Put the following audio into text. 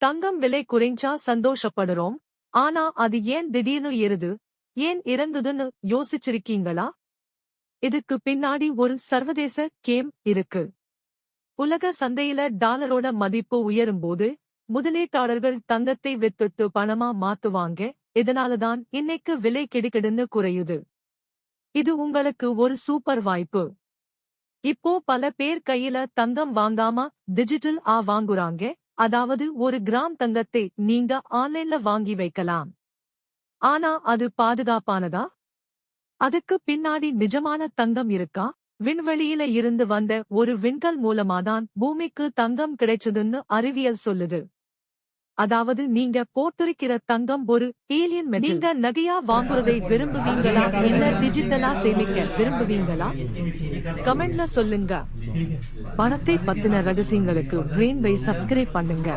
தங்கம் விலை குறைஞ்சா சந்தோஷப்படுறோம், ஆனா அது ஏன் திடீர்னு ஏறுது, ஏன் இறங்குதுன்னு யோசிச்சிருக்கீங்களா? இதுக்கு பின்னாடி ஒரு சர்வதேச கேம் இருக்கு. உலக சந்தையில டாலரோட மதிப்பு உயரும்போது முதலீட்டாளர்கள் தங்கத்தை வித்துட்டு பணமா மாத்துவாங்க. இதனாலதான் இன்னைக்கு விலை கிடுகிடுன்னு குறையுது. இது உங்களுக்கு ஒரு சூப்பர் வாய்ப்பு. இப்போ பல பேர் கையில தங்கம் வாங்காம டிஜிட்டல் வாங்குறாங்க. அதாவது ஒரு கிராம் தங்கத்தை நீங்க ஆன்லைன்ல வாங்கி வைக்கலாம். ஆனா அது பாதுகாப்பானதா? அதுக்கு பின்னாடி நிஜமான தங்கம் இருக்கா? விண்வெளியில இருந்து வந்த ஒரு விண்கல் மூலமாதான் பூமிக்கு தங்கம் கிடைச்சதுன்னு அறிவியல் சொல்லுது. அதாவது நீங்க போட்டிருக்கிற தங்கம் ஒரு ஏலியன் மெட்டல். நீங்க நகையா வாங்குறதை விரும்புவீங்களா இல்ல டிஜிட்டலா சேமிக்க விரும்புவீங்களா? கமெண்ட்ல சொல்லுங்க. பணத்தை பத்தின ரகசியங்களுக்கு பிரெயின் வை சப்ஸ்கிரைப் பண்ணுங்க.